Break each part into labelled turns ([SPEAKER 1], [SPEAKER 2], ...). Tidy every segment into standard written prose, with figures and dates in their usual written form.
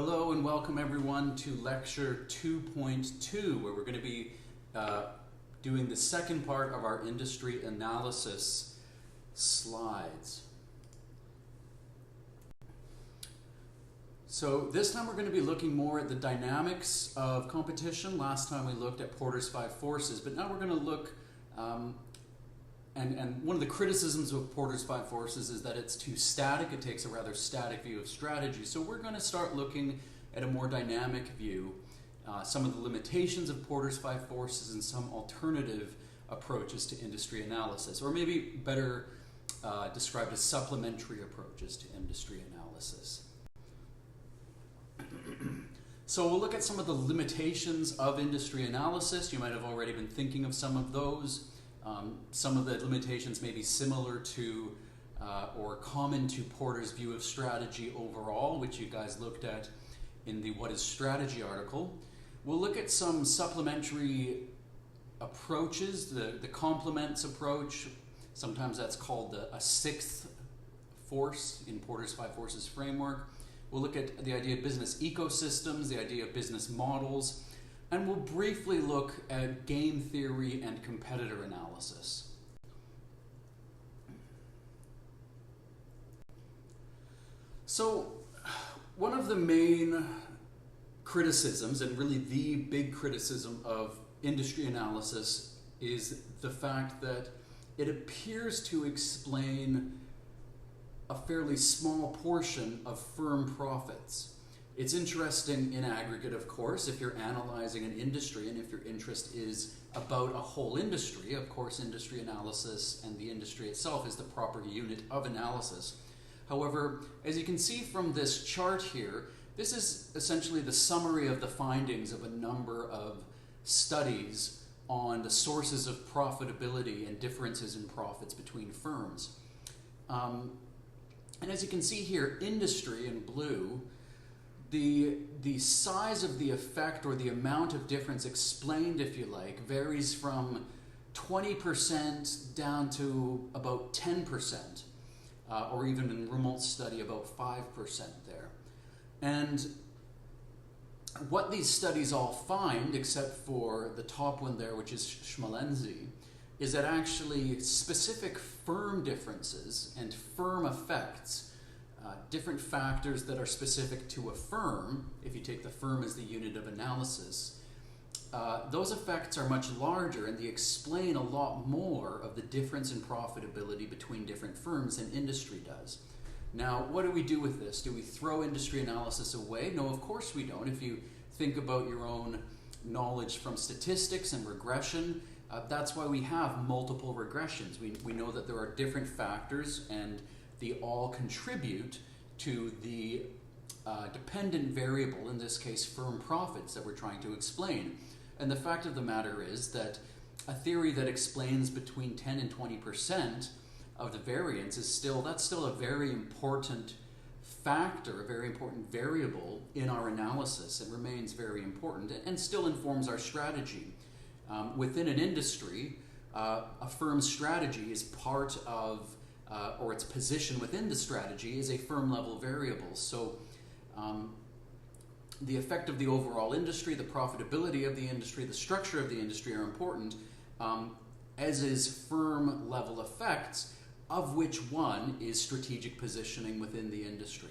[SPEAKER 1] Hello and welcome everyone to lecture 2.2, where we're going to be doing the second part of our industry analysis slides. So this time we're going to be looking more at the dynamics of competition. Last time we looked at Porter's 5 forces, but now we're going to look, and one of the criticisms of Porter's 5 forces is that it's too static. It takes a rather static view of strategy. So we're going to start looking at a more dynamic view, some of the limitations of Porter's 5 forces and some alternative approaches to industry analysis, or maybe better described as supplementary approaches to industry analysis. So we'll look at some of the limitations of industry analysis. You might have already been thinking of some of those. Some of the limitations may be similar to or common to Porter's view of strategy overall, which you guys looked at in the What is Strategy article. We'll look at some supplementary approaches, the complements approach. Sometimes that's called a sixth force in Porter's 5 forces framework. We'll look at the idea of business ecosystems, the idea of business models, and we'll briefly look at game theory and competitor analysis. So, one of the main criticisms, and really the big criticism of industry analysis, is the fact that it appears to explain a fairly small portion of firm profits. It's interesting in aggregate, of course, if you're analyzing an industry and if your interest is about a whole industry. Of course, industry analysis and the industry itself is the proper unit of analysis. However, as you can see from this chart here, this is essentially the summary of the findings of a number of studies on the sources of profitability and differences in profits between firms. And as you can see here, industry in blue, the size of the effect or the amount of difference explained, if you like, varies from 20% down to about 10%, or even in Rumolt's study about 5% there. And what these studies all find, except for the top one there, which is Schmalenzi, is that actually specific firm differences and firm effects, different factors that are specific to a firm, if you take the firm as the unit of analysis, those effects are much larger and they explain a lot more of the difference in profitability between different firms than industry does. Now, what do we do with this? Do we throw industry analysis away? No, of course we don't. If you think about your own knowledge from statistics and regression, that's why we have multiple regressions. We know that there are different factors and they all contribute to the dependent variable, in this case firm profits, that we're trying to explain. And the fact of the matter is that a theory that explains between 10 and 20% of the variance is still a very important factor, a very important variable in our analysis. It remains very important and still informs our strategy. Within an industry, a firm's strategy is part of, or its position within the strategy is a firm level variable. So the effect of the overall industry, the profitability of the industry, the structure of the industry are important, as is firm level effects, of which one is strategic positioning within the industry.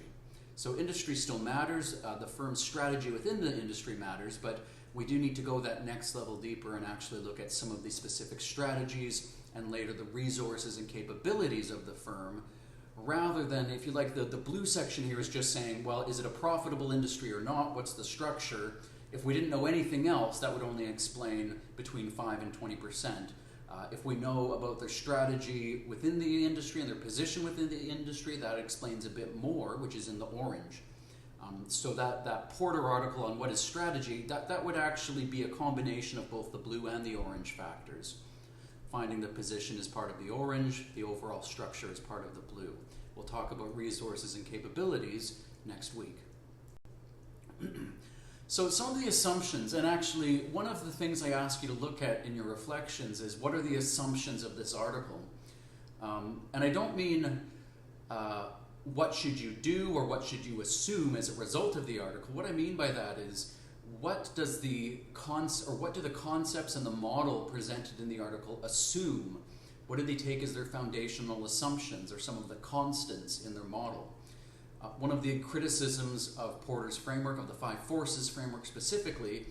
[SPEAKER 1] So industry still matters, the firm's strategy within the industry matters, but we do need to go that next level deeper and actually look at some of the specific strategies and later the resources and capabilities of the firm, rather than, if you like, the blue section here is just saying, well, is it a profitable industry or not? What's the structure? If we didn't know anything else, that would only explain between 5 and 20%. If we know about their strategy within the industry and their position within the industry, that explains a bit more, which is in the orange. So that Porter article on what is strategy, that would actually be a combination of both the blue and the orange factors. Finding the position is part of the orange, the overall structure is part of the blue. We'll talk about resources and capabilities next week. So some of the assumptions, and actually one of the things I ask you to look at in your reflections is what are the assumptions of this article? And I don't mean what should you do or what should you assume as a result of the article. What I mean by that is, what do the concepts and the model presented in the article assume? What do they take as their foundational assumptions or some of the constants in their model? One of the criticisms of Porter's framework, of the 5 forces framework specifically,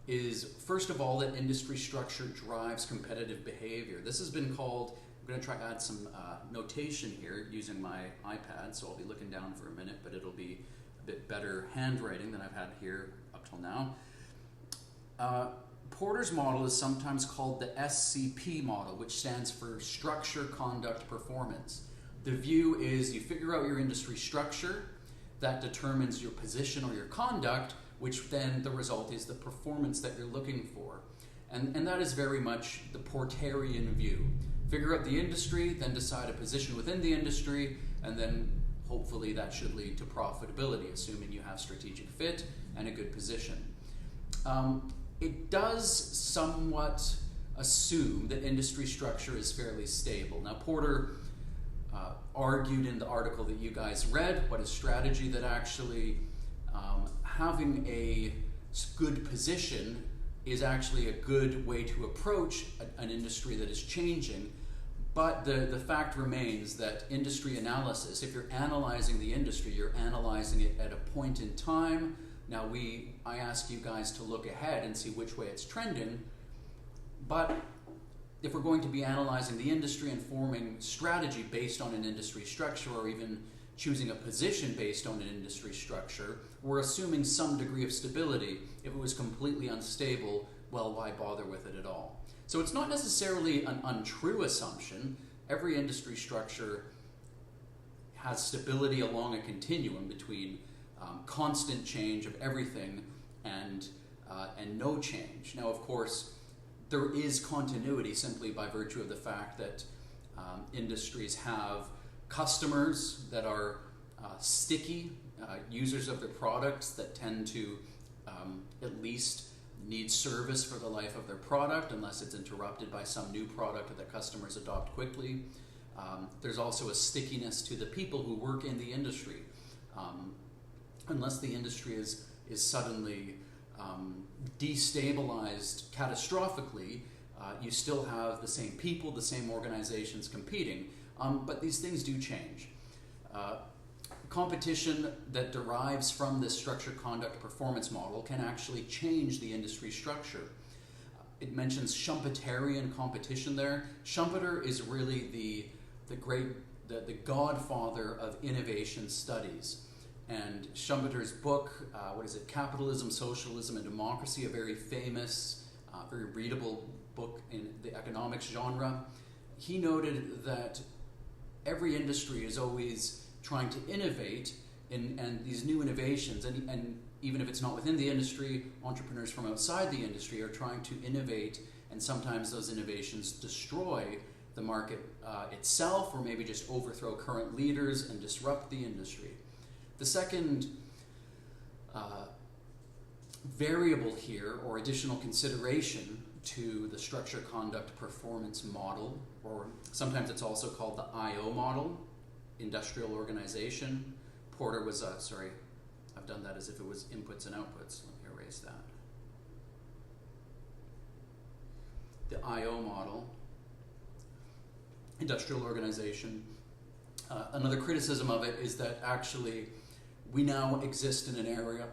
[SPEAKER 1] is first of all that industry structure drives competitive behavior. This has been called, I'm going to try to add some notation here using my iPad, so I'll be looking down for a minute, but it'll be a bit better handwriting than I've had here up till now. Porter's model is sometimes called the SCP model, which stands for Structure, Conduct, Performance. The view is you figure out your industry structure, that determines your position or your conduct, which then the result is the performance that you're looking for. And that is very much the Porterian view. Figure out the industry, then decide a position within the industry, and then hopefully that should lead to profitability, assuming you have strategic fit and a good position. It does somewhat assume that industry structure is fairly stable. Now, Porter argued in the article that you guys read, what is strategy, that actually having a good position is actually a good way to approach an industry that is changing. But the fact remains that industry analysis, if you're analyzing the industry, you're analyzing it at a point in time. Now I ask you guys to look ahead and see which way it's trending, but if we're going to be analyzing the industry and forming strategy based on an industry structure, or even choosing a position based on an industry structure, we're assuming some degree of stability. If it was completely unstable, well, why bother with it at all? So it's not necessarily an untrue assumption. Every industry structure has stability along a continuum between constant change of everything and no change. Now, of course, there is continuity simply by virtue of the fact that industries have customers that are sticky, users of their products that tend to at least need service for the life of their product unless it's interrupted by some new product that customers adopt quickly. There's also a stickiness to the people who work in the industry. Unless the industry is suddenly destabilized catastrophically, you still have the same people, the same organizations competing, but these things do change. Competition that derives from this structure, conduct, performance model can actually change the industry structure. It mentions Schumpeterian competition there. Schumpeter is really the godfather of innovation studies. And Schumpeter's book, Capitalism, Socialism, and Democracy, a very famous, very readable book in the economics genre, he noted that every industry is always trying to innovate, and these new innovations, and even if it's not within the industry, entrepreneurs from outside the industry are trying to innovate, and sometimes those innovations destroy the market itself, or maybe just overthrow current leaders and disrupt the industry. The second variable here, or additional consideration to the structure, conduct, performance model, or sometimes it's also called the IO model, industrial organization. Porter was, I've done that as if it was inputs and outputs. Let me erase that. The IO model, industrial organization. Another criticism of it is that actually we now exist in an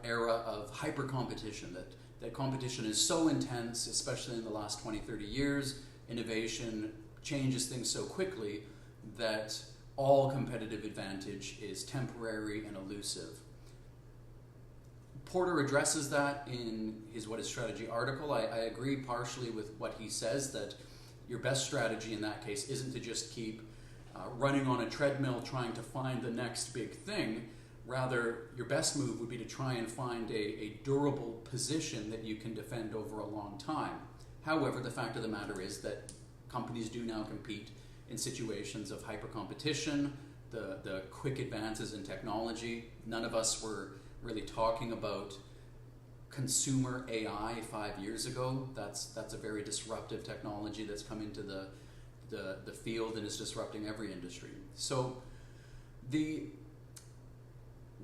[SPEAKER 1] era of hyper-competition, that competition is so intense, especially in the last 20, 30 years. Innovation changes things so quickly that all competitive advantage is temporary and elusive. Porter addresses that in his What is Strategy article. I agree partially with what he says, that your best strategy in that case isn't to just keep running on a treadmill trying to find the next big thing. Rather, your best move would be to try and find a durable position that you can defend over a long time. However, the fact of the matter is that companies do now compete in situations of hyper-competition, the quick advances in technology. None of us were really talking about consumer AI 5 years ago. That's a very disruptive technology that's come into the field and is disrupting every industry. So the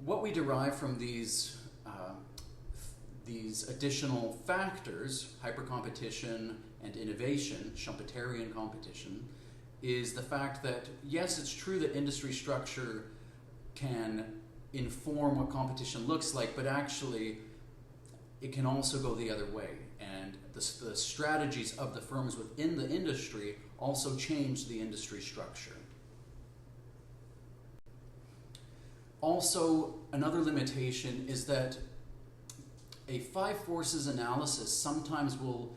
[SPEAKER 1] what we derive from these additional factors, hypercompetition and innovation, Schumpeterian competition, is the fact that, yes, it's true that industry structure can inform what competition looks like, but actually it can also go the other way. And the strategies of the firms within the industry also change the industry structure. Also, another limitation is that a five forces analysis sometimes will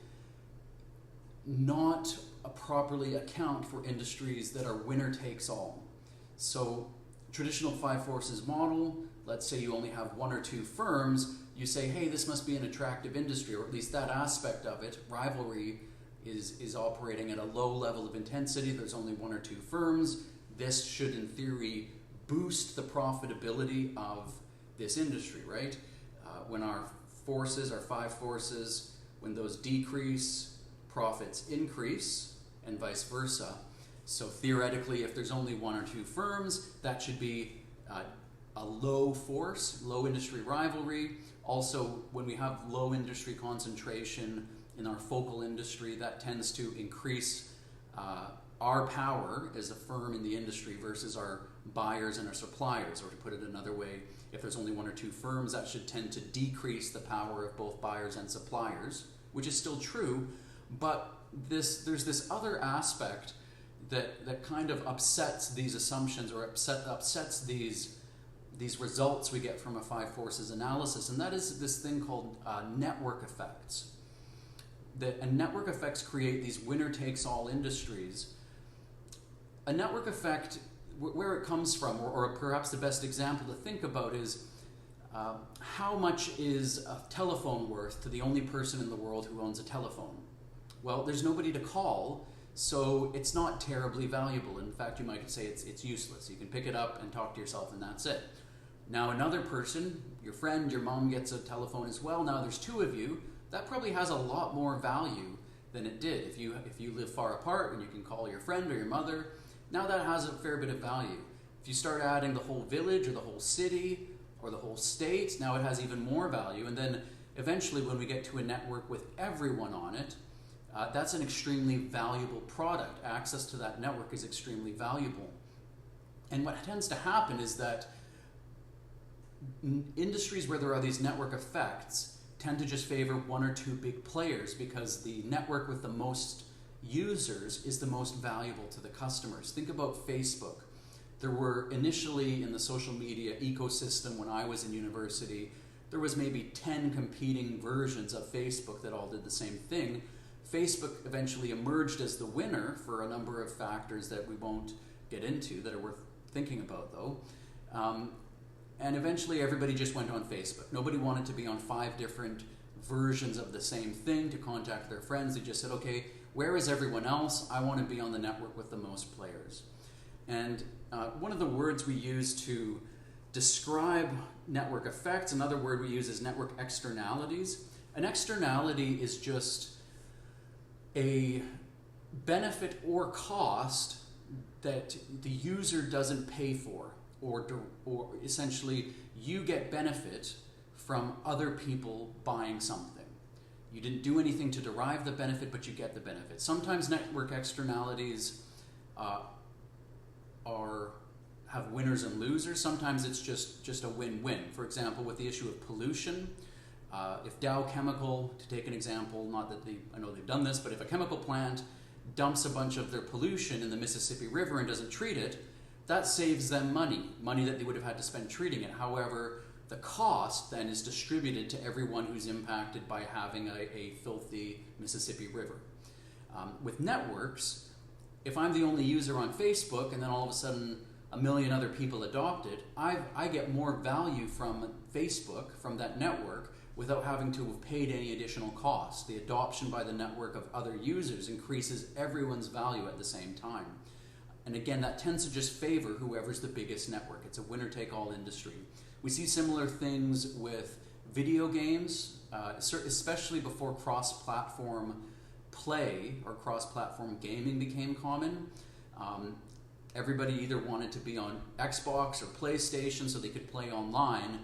[SPEAKER 1] not properly account for industries that are winner takes all. So, traditional five forces model, let's say you only have one or two firms, you say, hey, this must be an attractive industry, or at least that aspect of it. Rivalry is operating at a low level of intensity. There's only one or two firms. This should, in theory, boost the profitability of this industry, right? When our forces, our five forces, when those decrease, profits increase, and vice versa. So theoretically, if there's only one or two firms, that should be a low force, low industry rivalry. Also, when we have low industry concentration in our focal industry, that tends to increase our power as a firm in the industry versus our buyers and our suppliers. Or to put it another way, if there's only one or two firms, that should tend to decrease the power of both buyers and suppliers, which is still true, but there's this other aspect that kind of upsets these assumptions, or upsets these results we get from a five forces analysis, and that is this thing called network effects. And network effects create these winner-takes-all industries. A network effect, where it comes from, or perhaps the best example to think about is how much is a telephone worth to the only person in the world who owns a telephone? Well, there's nobody to call, so it's not terribly valuable. In fact, you might say it's useless. You can pick it up and talk to yourself, and that's it. Now another person, your friend, your mom, gets a telephone as well. Now there's two of you. That probably has a lot more value than it did. If you live far apart and you can call your friend or your mother, now that has a fair bit of value. If you start adding the whole village or the whole city or the whole state, now it has even more value. And then eventually when we get to a network with everyone on it, that's an extremely valuable product. Access to that network is extremely valuable. And what tends to happen is that industries where there are these network effects tend to just favor one or two big players because the network with the most users is the most valuable to the customers. Think about Facebook. There were initially in the social media ecosystem when I was in university, there was maybe 10 competing versions of Facebook that all did the same thing. Facebook eventually emerged as the winner for a number of factors that we won't get into that are worth thinking about though. And eventually everybody just went on Facebook. Nobody wanted to be on 5 different versions of the same thing to contact their friends. They just said, okay, where is everyone else? I want to be on the network with the most players. And one of the words we use to describe network effects, another word we use is network externalities. An externality is just a benefit or cost that the user doesn't pay for, or essentially you get benefit from other people buying something. You didn't do anything to derive the benefit, but you get the benefit. Sometimes network externalities have winners and losers. Sometimes it's just a win-win. For example, with the issue of pollution, if Dow Chemical, to take an example, not that I know they've done this, but if a chemical plant dumps a bunch of their pollution in the Mississippi River and doesn't treat it, that saves them money that they would have had to spend treating it. However, the cost then is distributed to everyone who's impacted by having a filthy Mississippi River. With networks, if I'm the only user on Facebook and then all of a sudden a million other people adopt it, I get more value from Facebook, from that network, without having to have paid any additional cost. The adoption by the network of other users increases everyone's value at the same time. And again, that tends to just favor whoever's the biggest network. It's a winner-take-all industry. We see similar things with video games, especially before cross-platform play or cross-platform gaming became common. Everybody either wanted to be on Xbox or PlayStation so they could play online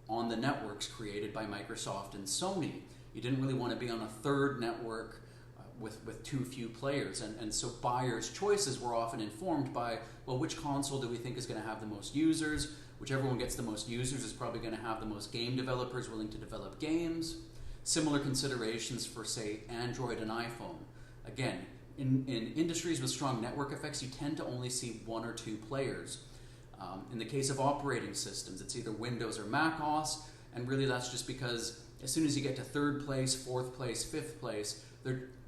[SPEAKER 1] on the networks created by Microsoft and Sony. You didn't really want to be on a third network with too few players. And so buyers' choices were often informed by, well, which console do we think is going to have the most users? Whichever one gets the most users is probably going to have the most game developers willing to develop games. Similar considerations for, say, Android and iPhone. Again, in industries with strong network effects, you tend to only see one or two players. In the case of operating systems, it's either Windows or Mac OS, and really that's just because as soon as you get to third place, fourth place, fifth place,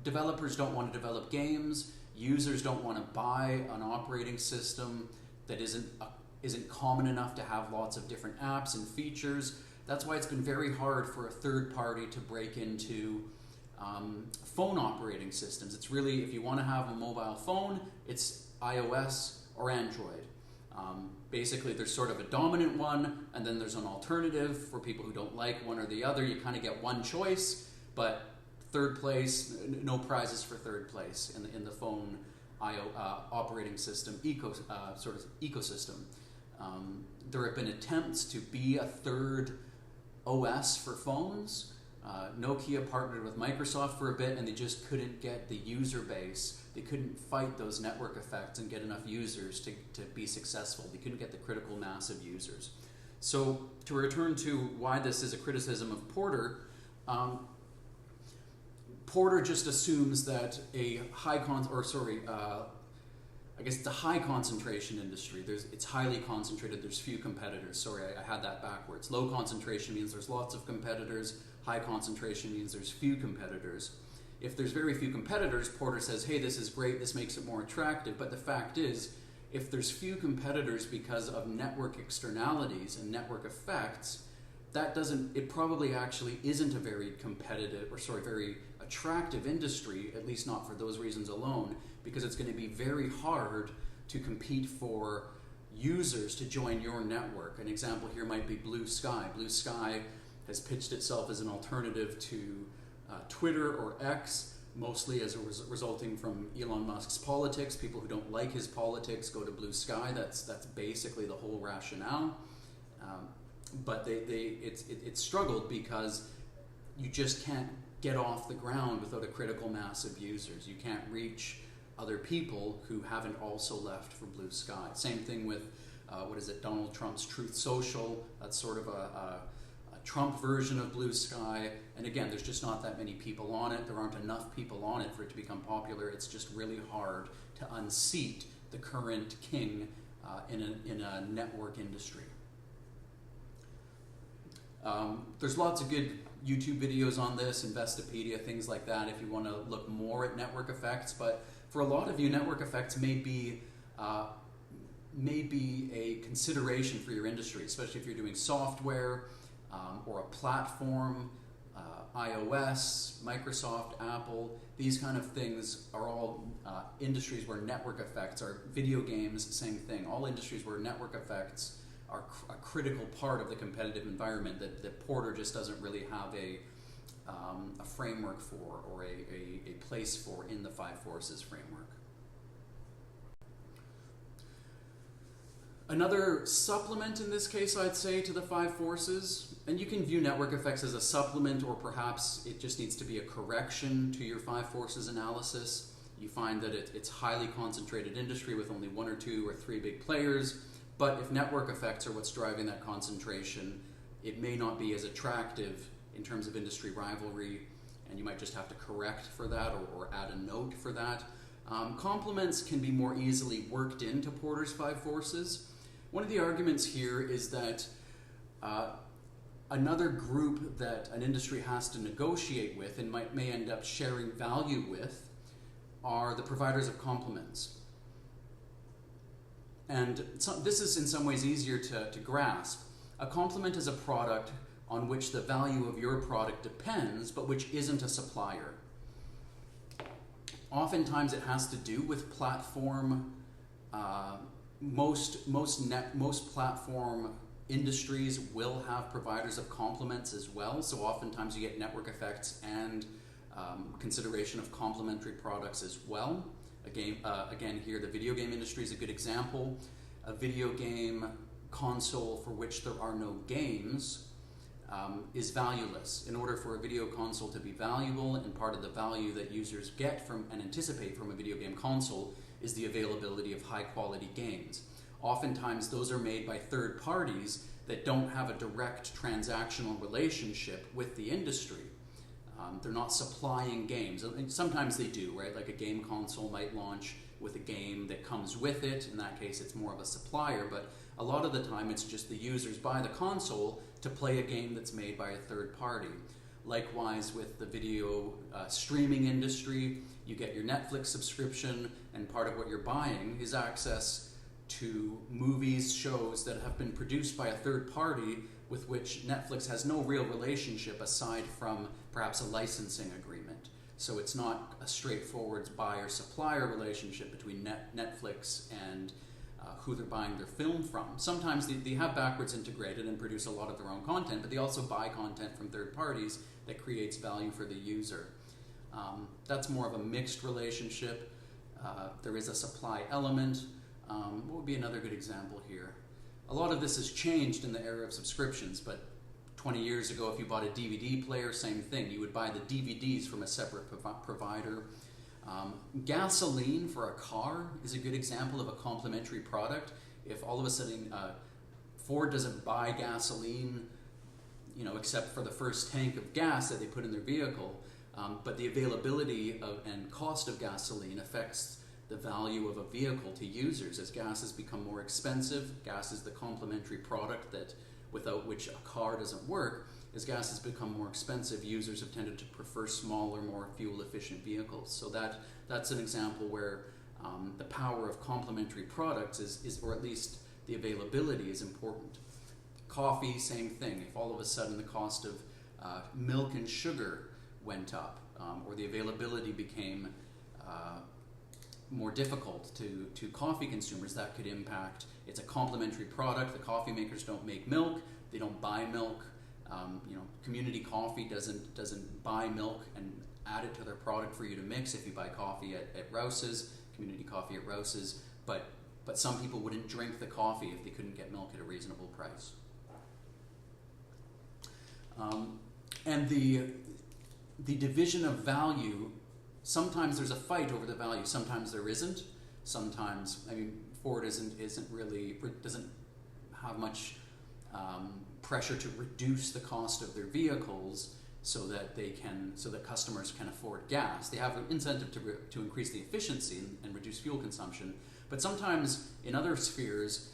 [SPEAKER 1] developers don't want to develop games, users don't want to buy an operating system that isn't common enough to have lots of different apps and features. That's why it's been very hard for a third party to break into phone operating systems. It's really, if you want to have a mobile phone, it's iOS or Android. Basically, there's sort of a dominant one, and then there's an alternative for people who don't like one or the other. You kind of get one choice, but third place, no prizes for third place in the phone operating system ecosystem. There have been attempts to be a third OS for phones. Nokia partnered with Microsoft for a bit, and they just couldn't get the user base. They couldn't fight those network effects and get enough users to be successful. They couldn't get the critical mass of users. So to return to why this is a criticism of Porter, Porter just assumes that a high it's a high concentration industry. It's highly concentrated. There's few competitors. Sorry, I had that backwards. Low concentration means there's lots of competitors. High concentration means there's few competitors. If there's very few competitors, Porter says, hey, this is great, this makes it more attractive. But the fact is, if there's few competitors because of network externalities and network effects, it probably actually isn't a very very attractive industry, at least not for those reasons alone, because it's going to be very hard to compete for users to join your network. An example here might be Blue Sky. Blue Sky has pitched itself as an alternative to Twitter or X, mostly as resulting from Elon Musk's politics. People who don't like his politics go to Blue Sky. That's basically the whole rationale. But it's struggled because you just can't get off the ground without a critical mass of users. You can't reach other people who haven't also left for Blue Sky. Same thing with Donald Trump's Truth Social. That's sort of a Trump version of Blue Sky. And again, there's just not that many people on it. There aren't enough people on it for it to become popular. It's just really hard to unseat the current king in a network industry. There's lots of good YouTube videos on this, Investopedia, things like that, if you want to look more at network effects. But for a lot of you, network effects may be a consideration for your industry, especially if you're doing software or a platform, iOS, Microsoft, Apple. These kind of things are all industries where network effects are. Video games, same thing. All industries where network effects are a critical part of the competitive environment that Porter just doesn't really have a framework for, or a place for in the Five Forces framework. Another supplement in this case, I'd say, to the Five Forces, and you can view network effects as a supplement, or perhaps it just needs to be a correction to your Five Forces analysis. You find that it's highly concentrated industry with only one or two or three big players, but if network effects are what's driving that concentration, it may not be as attractive in terms of industry rivalry, and you might just have to correct for that or add a note for that. Complements can be more easily worked into Porter's Five Forces. One of the arguments here is that another group that an industry has to negotiate with and may end up sharing value with are the providers of complements. And this is in some ways easier to grasp. A complement is a product on which the value of your product depends, but which isn't a supplier. Oftentimes it has to do with platform. Most platform industries will have providers of complements as well, so oftentimes you get network effects and consideration of complementary products as well. Again, here the video game industry is a good example. A video game console for which there are no games is valueless. In order for a video console to be valuable, and part of the value that users get from and anticipate from a video game console is the availability of high quality games. Oftentimes those are made by third parties that don't have a direct transactional relationship with the industry. They're not supplying games. Sometimes they do, right? Like a game console might launch with a game that comes with it. In that case, it's more of a supplier, but a lot of the time it's just the users buy the console to play a game that's made by a third party. Likewise with the video streaming industry, you get your Netflix subscription, and part of what you're buying is access to movies, shows that have been produced by a third party with which Netflix has no real relationship aside from perhaps a licensing agreement. So it's not a straightforward buyer-supplier relationship between Netflix and who they're buying their film from. Sometimes they have backwards integrated and produce a lot of their own content, but they also buy content from third parties that creates value for the user. That's more of a mixed relationship. There is a supply element. What would be another good example here? A lot of this has changed in the era of subscriptions, but 20 years ago, if you bought a DVD player, same thing. You would buy the DVDs from a separate provider. Gasoline for a car is a good example of a complementary product. If all of a sudden Ford doesn't buy gasoline, except for the first tank of gas that they put in their vehicle, but the availability and cost of gasoline affects the value of a vehicle to users. As gas has become more expensive, gas is the complementary product that without which a car doesn't work. As gas has become more expensive, users have tended to prefer smaller, more fuel-efficient vehicles. So that's an example where the power of complementary products is, or at least the availability is important. Coffee, same thing. If all of a sudden the cost of milk and sugar went up, or the availability became more difficult to coffee consumers, that could impact. It's a complementary product. The coffee makers don't make milk. They don't buy milk. Community Coffee doesn't buy milk and add it to their product for you to mix if you buy coffee at Rouse's, Community Coffee at Rouse's, but some people wouldn't drink the coffee if they couldn't get milk at a reasonable price. And the division of value, sometimes there's a fight over the value, sometimes there isn't. Sometimes, Ford doesn't have much pressure to reduce the cost of their vehicles so that customers can afford gas. They have an incentive to increase the efficiency and reduce fuel consumption. But sometimes in other spheres,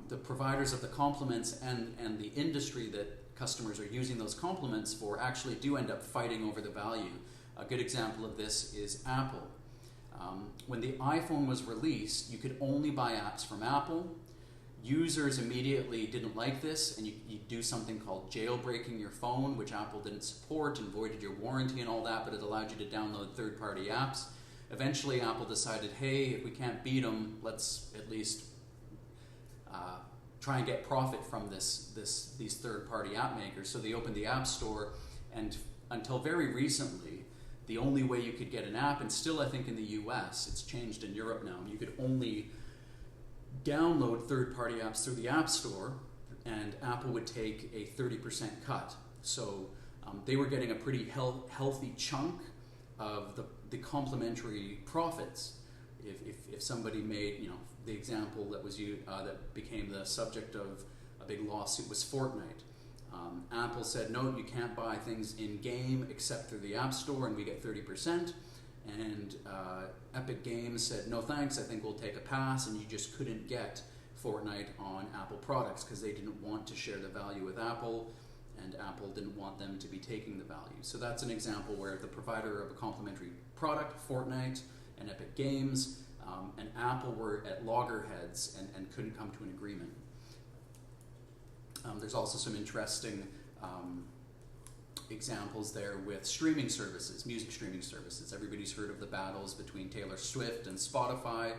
[SPEAKER 1] the providers of the complements and the industry that customers are using those complements for actually do end up fighting over the value. A good example of this is Apple. When the iPhone was released, you could only buy apps from Apple. Users immediately didn't like this, and you do something called jailbreaking your phone, which Apple didn't support and voided your warranty and all that, but it allowed you to download third-party apps. Eventually, Apple decided, hey, if we can't beat them, let's at least try and get profit from these third-party app makers. So they opened the App Store, and until very recently, the only way you could get an app, and still I think in the US, it's changed in Europe now, you could only download third-party apps through the App Store, and Apple would take a 30% cut. So they were getting a pretty healthy chunk of the complementary profits. If somebody made, the example that was used, that became the subject of a big lawsuit was Fortnite. Apple said, no, you can't buy things in-game except through the App Store, and we get 30%. And Epic Games said, no thanks, I think we'll take a pass, and you just couldn't get Fortnite on Apple products because they didn't want to share the value with Apple, and Apple didn't want them to be taking the value. So that's an example where the provider of a complementary product, Fortnite and Epic Games, and Apple were at loggerheads and couldn't come to an agreement. There's also some interesting examples there with streaming services, music streaming services. Everybody's heard of the battles between Taylor Swift and Spotify.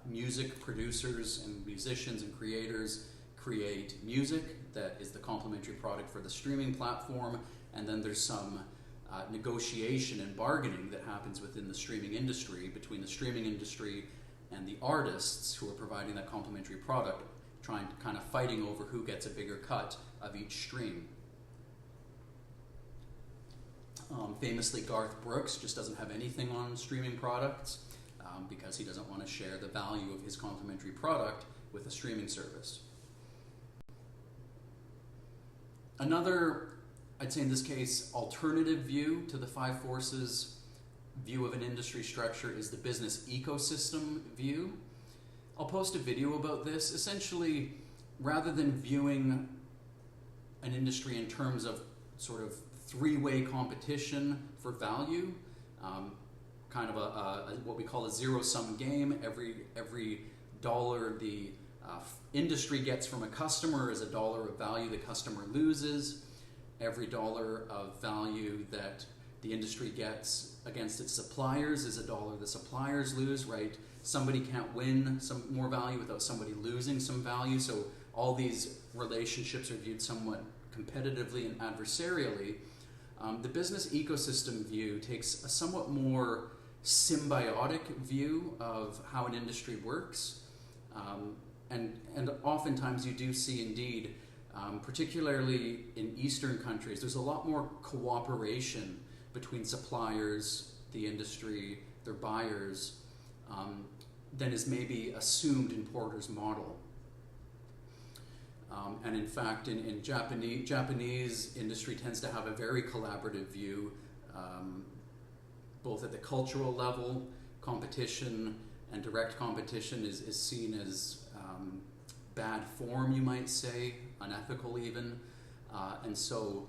[SPEAKER 1] Music producers and musicians and creators create music that is the complementary product for the streaming platform, and then there's some negotiation and bargaining that happens within the streaming industry, between the streaming industry and the artists who are providing that complementary product, trying to kind of fighting over who gets a bigger cut of each stream. Famously, Garth Brooks just doesn't have anything on streaming products because he doesn't want to share the value of his complementary product with a streaming service. Another, I'd say in this case, alternative view to the five forces view of an industry structure is the business ecosystem view. I'll post a video about this. Essentially, rather than viewing an industry in terms of sort of three-way competition for value, kind of a what we call a zero-sum game. Every dollar the industry gets from a customer is a dollar of value the customer loses. Every dollar of value that the industry gets against its suppliers is a dollar the suppliers lose, right? Somebody can't win some more value without somebody losing some value, so all these relationships are viewed somewhat competitively and adversarially. The business ecosystem view takes a somewhat more symbiotic view of how an industry works. And oftentimes you do see indeed, particularly in Eastern countries, there's a lot more cooperation between suppliers, the industry, their buyers, than is maybe assumed in Porter's model. And in fact, in Japanese industry tends to have a very collaborative view, both at the cultural level. Competition and direct competition is seen as bad form, you might say, unethical even. And so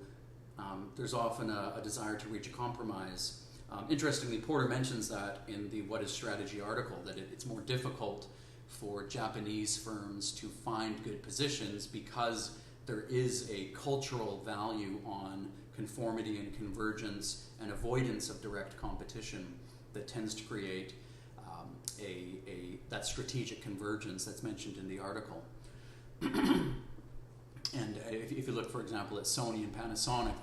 [SPEAKER 1] there's often a desire to reach a compromise. Interestingly, Porter mentions that in the What is Strategy article, that it's more difficult for Japanese firms to find good positions because there is a cultural value on conformity and convergence and avoidance of direct competition that tends to create that strategic convergence that's mentioned in the article. And if you look, for example, at Sony and Panasonic,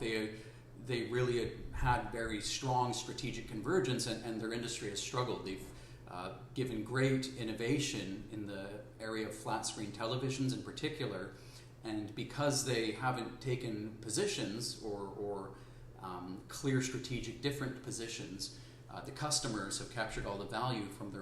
[SPEAKER 1] they really had very strong strategic convergence, and their industry has struggled. They've given great innovation in the area of flat screen televisions in particular, and because they haven't taken positions or clear strategic different positions, the customers have captured all the value from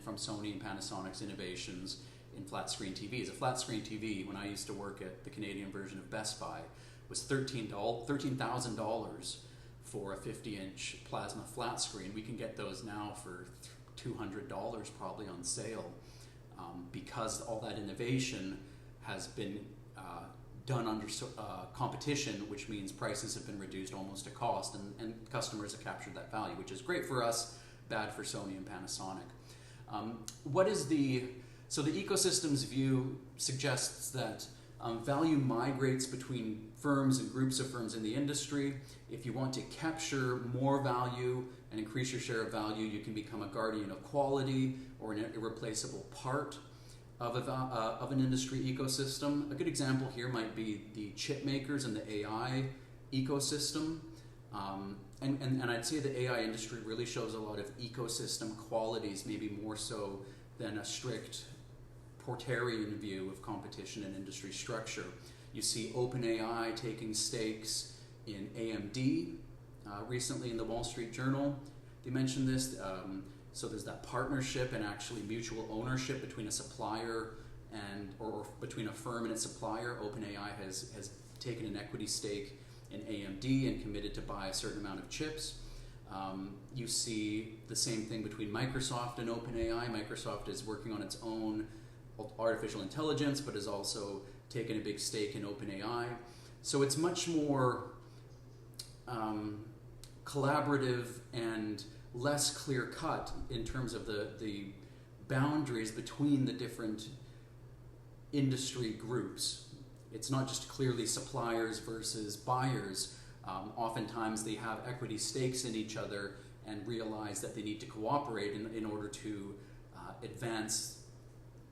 [SPEAKER 1] from Sony and Panasonic's innovations in flat screen TVs. A flat screen TV, when I used to work at the Canadian version of Best Buy, was $13,000 for a 50-inch plasma flat screen. We can get those now for $200 probably on sale, because all that innovation has been done under competition, which means prices have been reduced almost to cost, and customers have captured that value, which is great for us, bad for Sony and Panasonic. So the ecosystems view suggests that value migrates between firms and groups of firms in the industry. If you want to capture more value and increase your share of value, you can become a guardian of quality or an irreplaceable part of an industry ecosystem. A good example here might be the chip makers and the AI ecosystem. And I'd say the AI industry really shows a lot of ecosystem qualities, maybe more so than a strict Porterian view of competition and industry structure. You see OpenAI taking stakes in AMD recently in the Wall Street Journal. They mentioned this. So there's that partnership and actually mutual ownership between a supplier or between a firm and its supplier. OpenAI has taken an equity stake in AMD and committed to buy a certain amount of chips. You see the same thing between Microsoft and OpenAI. Microsoft is working on its own artificial intelligence, but has also taken a big stake in OpenAI. So it's much more collaborative and less clear-cut in terms of the boundaries between the different industry groups. It's not just clearly suppliers versus buyers. Oftentimes they have equity stakes in each other and realize that they need to cooperate in order to advance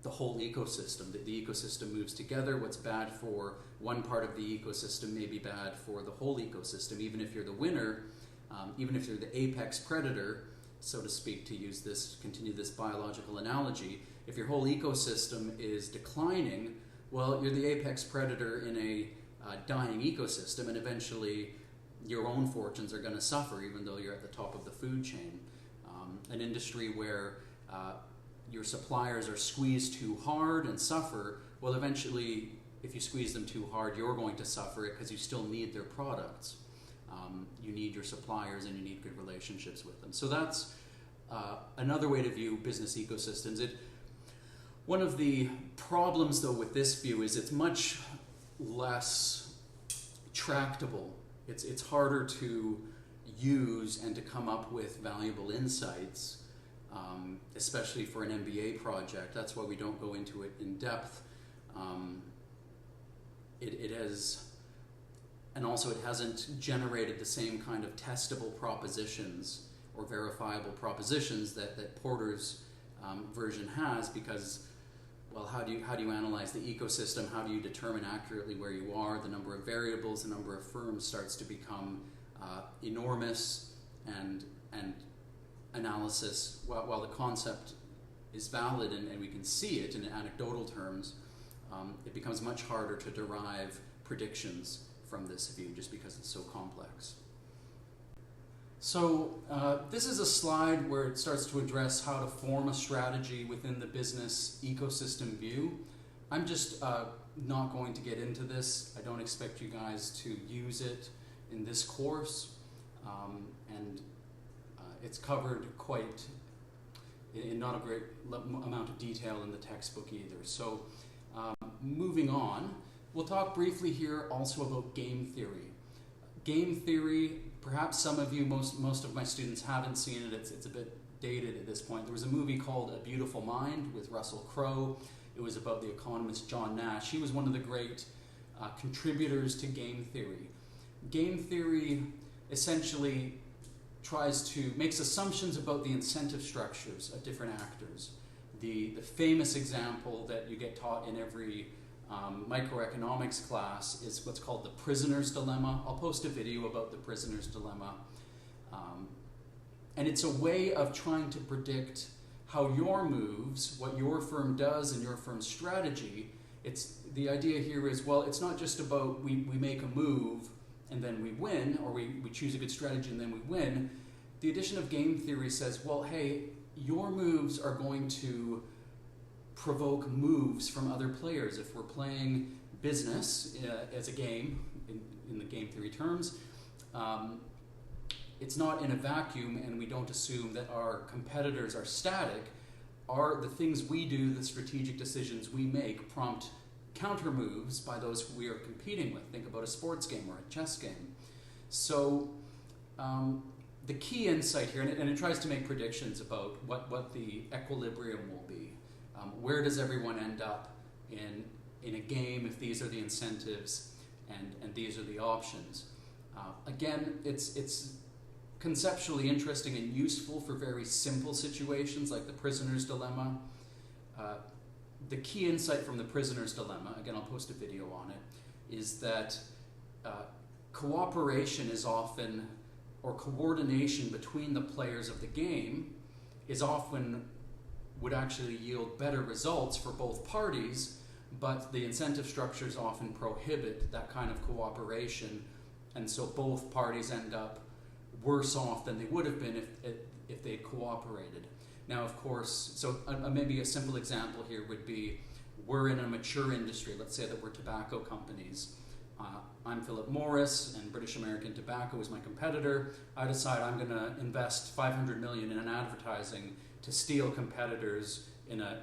[SPEAKER 1] the whole ecosystem. That the ecosystem moves together. What's bad for one part of the ecosystem may be bad for the whole ecosystem. Even if you're the winner, Even if you're the apex predator, so to speak, to continue this biological analogy, if your whole ecosystem is declining, well, you're the apex predator in a dying ecosystem, and eventually your own fortunes are going to suffer, even though you're at the top of the food chain. An industry where your suppliers are squeezed too hard and suffer, well, eventually, if you squeeze them too hard, you're going to suffer it because you still need their products. You need your suppliers and you need good relationships with them. So that's another way to view business ecosystems. One of the problems, though, with this view is it's much less tractable. It's harder to use and to come up with valuable insights, especially for an MBA project. That's why we don't go into it in depth. And also it hasn't generated the same kind of testable propositions or verifiable propositions that Porter's version has, because, well, how do you analyze the ecosystem? How do you determine accurately where you are? The number of variables, the number of firms starts to become enormous, and analysis, while the concept is valid and we can see it in anecdotal terms, it becomes much harder to derive predictions from this view just because it's so complex. So this is a slide where it starts to address how to form a strategy within the business ecosystem view. I'm just not going to get into this. I don't expect you guys to use it in this course, and it's covered quite in not a great amount of detail in the textbook either. So moving on, we'll talk briefly here also about game theory. Game theory, perhaps some of you, most of my students haven't seen it. It's a bit dated at this point. There was a movie called A Beautiful Mind with Russell Crowe. It was about the economist John Nash. He was one of the great contributors to game theory. Game theory essentially makes assumptions about the incentive structures of different actors. The famous example that you get taught in every microeconomics class is what's called the prisoner's dilemma. I'll post a video about the prisoner's dilemma. And it's a way of trying to predict how your moves, what your firm does and your firm's strategy. The idea here is, well, it's not just about we make a move and then we win, or we choose a good strategy and then we win. The addition of game theory says, well, hey, your moves are going to provoke moves from other players. If we're playing business as a game, in the game theory terms, it's not in a vacuum, and we don't assume that our competitors are static. The things we do, the strategic decisions we make, prompt counter moves by those who we are competing with. Think about a sports game or a chess game. So the key insight here, and it tries to make predictions about what the equilibrium will be. Where does everyone end up in a game if these are the incentives and these are the options? Again, it's conceptually interesting and useful for very simple situations like the prisoner's dilemma. The key insight from the prisoner's dilemma, again, I'll post a video on it, is that cooperation is often, or coordination between the players of the game would actually yield better results for both parties, but the incentive structures often prohibit that kind of cooperation, and so both parties end up worse off than they would have been if they'd cooperated. Now, of course, so maybe a simple example here would be, we're in a mature industry. Let's say that we're tobacco companies. I'm Philip Morris, and British American Tobacco is my competitor. I decide I'm going to invest $500 million in advertising to steal competitors in a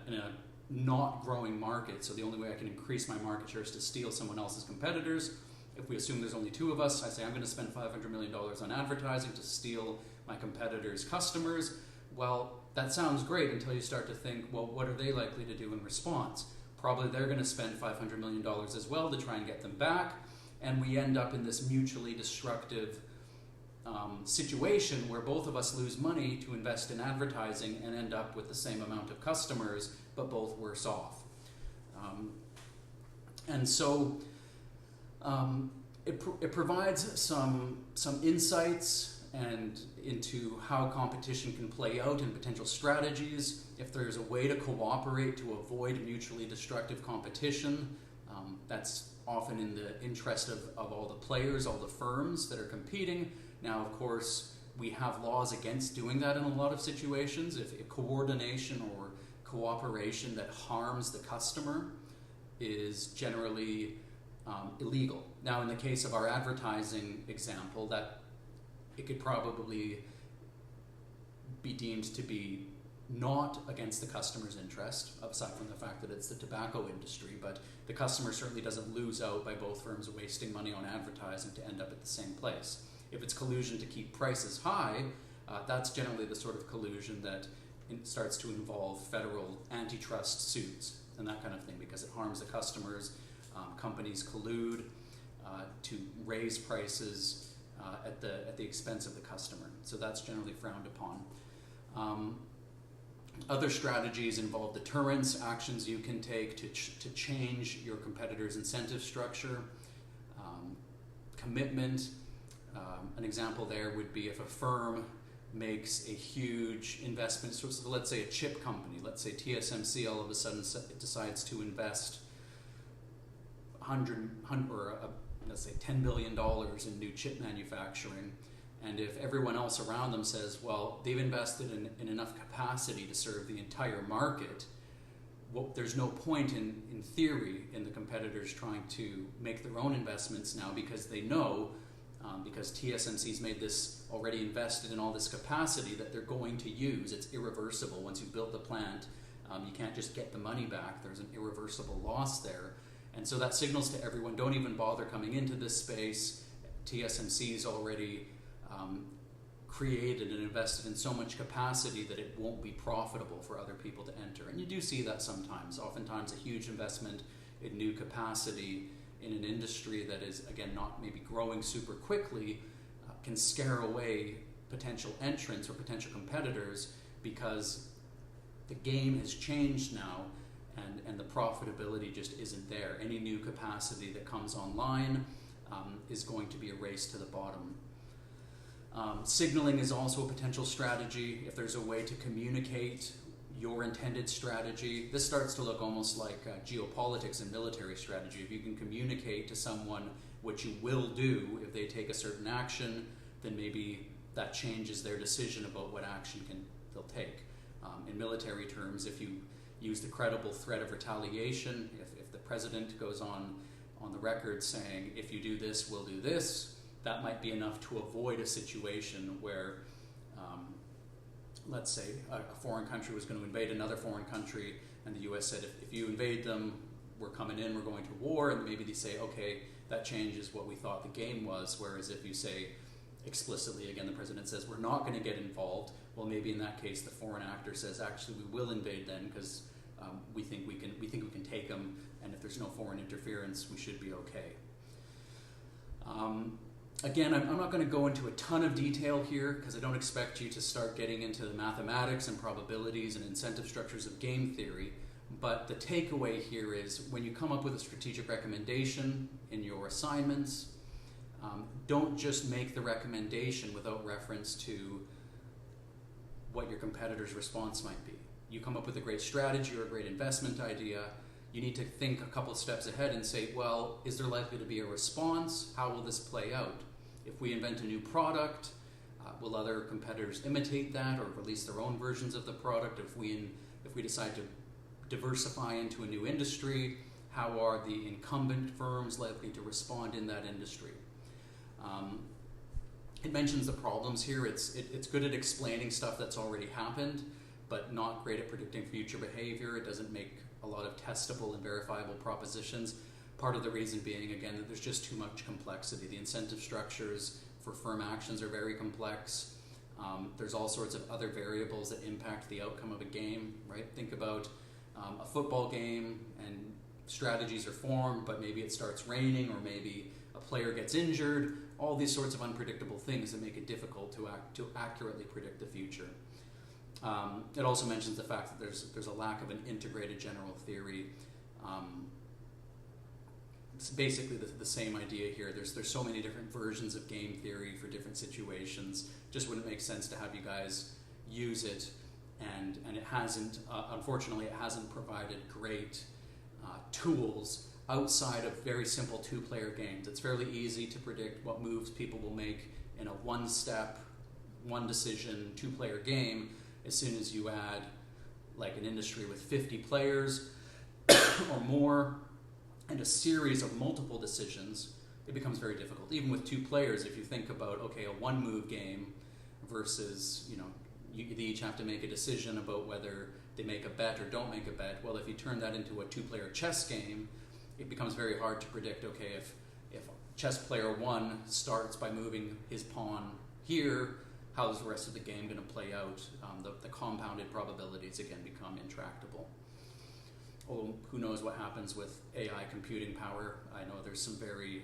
[SPEAKER 1] not growing market. So the only way I can increase my market share is to steal someone else's competitors. If we assume there's only two of us, I say I'm going to spend $500 million on advertising to steal my competitors' customers. Well, that sounds great until you start to think, well, what are they likely to do in response? Probably they're going to spend $500 million as well to try and get them back, and we end up in this mutually destructive situation where both of us lose money to invest in advertising and end up with the same amount of customers, but both worse off. And so it provides some insights and into how competition can play out and potential strategies. If there's a way to cooperate to avoid mutually destructive competition, that's often in the interest of all the players, all the firms that are competing. Now, of course, we have laws against doing that in a lot of situations. If coordination or cooperation that harms the customer is generally illegal. Now, in the case of our advertising example, that it could probably be deemed to be not against the customer's interest, aside from the fact that it's the tobacco industry, but the customer certainly doesn't lose out by both firms wasting money on advertising to end up at the same place. If it's collusion to keep prices high, that's generally the sort of collusion that starts to involve federal antitrust suits and that kind of thing, because it harms the customers. Companies collude to raise prices at the expense of the customer. So that's generally frowned upon. Other strategies involve deterrence, actions you can take to change your competitor's incentive structure, commitment. An example there would be if a firm makes a huge investment, so let's say a chip company, let's say TSMC all of a sudden decides to invest let's say $10 billion in new chip manufacturing, and if everyone else around them says, well, they've invested in enough capacity to serve the entire market, well, there's no point in theory in the competitors trying to make their own investments now, because they know, because TSMC's made this, already invested in all this capacity that they're going to use. It's irreversible. Once you've built the plant, you can't just get the money back. There's an irreversible loss there. And so that signals to everyone, don't even bother coming into this space. TSMC's already created and invested in so much capacity that it won't be profitable for other people to enter. And you do see that sometimes. Oftentimes a huge investment in new capacity in an industry that is, again, not maybe growing super quickly, can scare away potential entrants or potential competitors, because the game has changed now and the profitability just isn't there. Any new capacity that comes online is going to be a race to the bottom. Signaling is also a potential strategy. If there's a way to communicate your intended strategy, this starts to look almost like geopolitics and military strategy. If you can communicate to someone what you will do if they take a certain action, then maybe that changes their decision about what action they'll take. In military terms, if you use the credible threat of retaliation, if the president goes on the record saying, if you do this, we'll do this, that might be enough to avoid a situation where, let's say, a foreign country was going to invade another foreign country, and the US said, if you invade them, we're coming in, we're going to war, and maybe they say, okay, that changes what we thought the game was. Whereas if you say explicitly, again, the president says, we're not going to get involved, well, maybe in that case the foreign actor says, actually, we will invade them because we think we can take them, and if there's no foreign interference, we should be okay. Again, I'm not going to go into a ton of detail here because I don't expect you to start getting into the mathematics and probabilities and incentive structures of game theory, but the takeaway here is when you come up with a strategic recommendation in your assignments, don't just make the recommendation without reference to what your competitor's response might be. You come up with a great strategy or a great investment idea, you need to think a couple of steps ahead and say, well, is there likely to be a response? How will this play out? If we invent a new product, will other competitors imitate that or release their own versions of the product? If we decide to diversify into a new industry, how are the incumbent firms likely to respond in that industry? It mentions the problems here. It's good at explaining stuff that's already happened, but not great at predicting future behavior. It doesn't make a lot of testable and verifiable propositions. Part of the reason being, again, that there's just too much complexity. The incentive structures for firm actions are very complex. There's all sorts of other variables that impact the outcome of a game, right? Think about a football game, and strategies are formed, but maybe it starts raining, or maybe a player gets injured. All these sorts of unpredictable things that make it difficult to accurately predict the future. It also mentions the fact that there's a lack of an integrated general theory. it's basically the same idea here. There's so many different versions of game theory for different situations. Just wouldn't make sense to have you guys use it, and it hasn't, unfortunately, it hasn't provided great tools outside of very simple two-player games. It's fairly easy to predict what moves people will make in a one-step, one-decision, two-player game. As soon as you add like an industry with 50 players or more and a series of multiple decisions, it becomes very difficult. Even with 2 players, if you think about, okay, a one-move game versus, they each have to make a decision about whether they make a bet or don't make a bet. Well, if you turn that into a 2-player chess game, it becomes very hard to predict, okay, if chess player 1 starts by moving his pawn here, how's the rest of the game going to play out? The compounded probabilities, again, become intractable. Although, who knows what happens with AI computing power. I know there's some very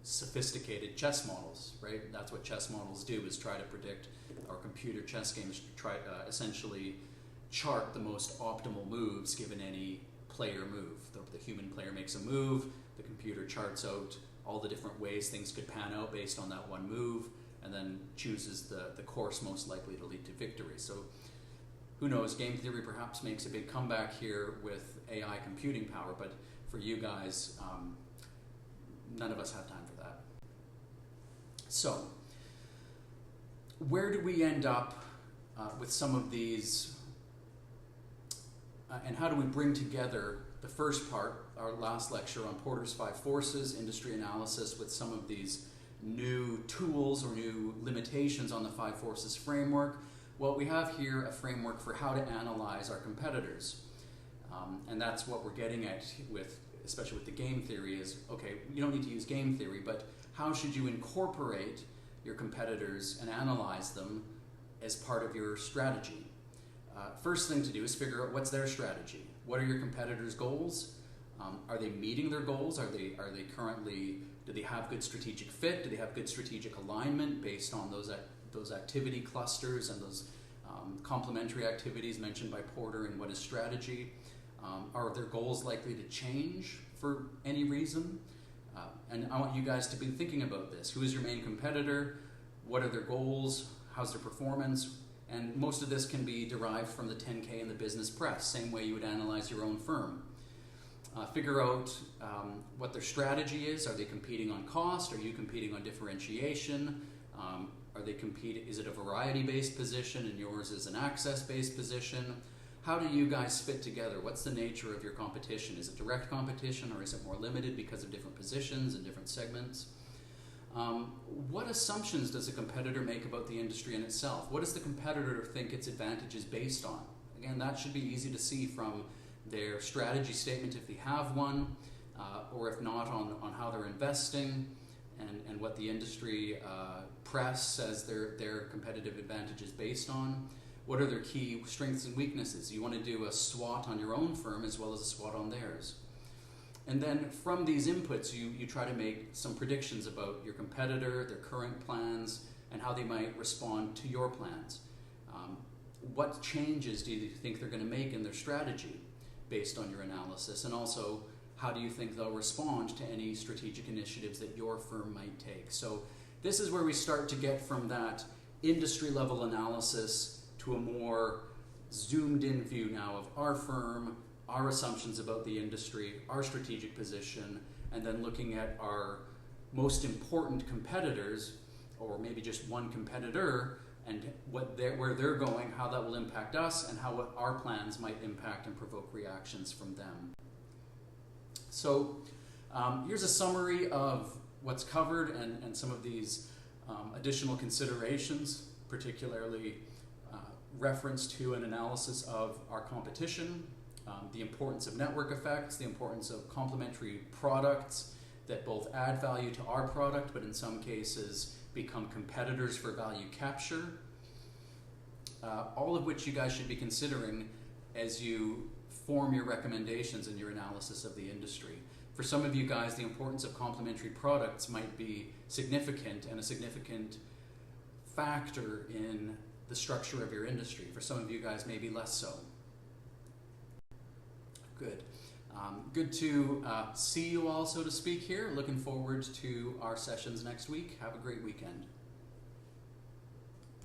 [SPEAKER 1] sophisticated chess models, right? That's what chess models do, is try to predict, or computer chess games try to essentially chart the most optimal moves given any player move. The human player makes a move, the computer charts out all the different ways things could pan out based on that one move, and then chooses the course most likely to lead to victory. So who knows, game theory perhaps makes a big comeback here with AI computing power, but for you guys, none of us have time for that. So, where do we end up with some of these, and how do we bring together the first part, our last lecture on Porter's 5 forces, industry analysis, with some of these new tools or new limitations on the 5 forces framework? Well, we have here a framework for how to analyze our competitors. And that's what we're getting at with, especially with the game theory, is, okay, you don't need to use game theory, but how should you incorporate your competitors and analyze them as part of your strategy? First thing to do is figure out what's their strategy. What are your competitors' goals? Are they meeting their goals? Are they currently, do they have good strategic fit? Do they have good strategic alignment based on those activity clusters and those complementary activities mentioned by Porter in what is strategy? Are their goals likely to change for any reason? And I want you guys to be thinking about this. Who is your main competitor? What are their goals? How's their performance? And most of this can be derived from the 10K in the business press, same way you would analyze your own firm. Figure out what their strategy is. Are they competing on cost? Are you competing on differentiation? Are they competing? Is it a variety-based position and yours is an access-based position? How do you guys fit together? What's the nature of your competition? Is it direct competition, or is it more limited because of different positions and different segments? What assumptions does a competitor make about the industry in itself? What does the competitor think its advantage is based on? Again, that should be easy to see from their strategy statement if they have one, or if not, on how they're investing and what the industry press says their competitive advantage is based on. What are their key strengths and weaknesses? You want to do a SWOT on your own firm as well as a SWOT on theirs. And then from these inputs, you try to make some predictions about your competitor, their current plans, and how they might respond to your plans. What changes do you think they're going to make in their strategy based on your analysis? And also, how do you think they'll respond to any strategic initiatives that your firm might take? So this is where we start to get from that industry level analysis to a more zoomed in view now of our firm, our assumptions about the industry, our strategic position, and then looking at our most important competitors, or maybe just one competitor, and where they're going, how that will impact us, and how our plans might impact and provoke reactions from them. So here's a summary of what's covered and some of these additional considerations, particularly reference to an analysis of our competition, the importance of network effects, the importance of complementary products that both add value to our product, but in some cases become competitors for value capture, all of which you guys should be considering as you form your recommendations in your analysis of the industry. For some of you guys, the importance of complementary products might be significant and a significant factor in the structure of your industry. For some of you guys, maybe less so. Good. Good to see you all, so to speak, here. Looking forward to our sessions next week. Have a great weekend.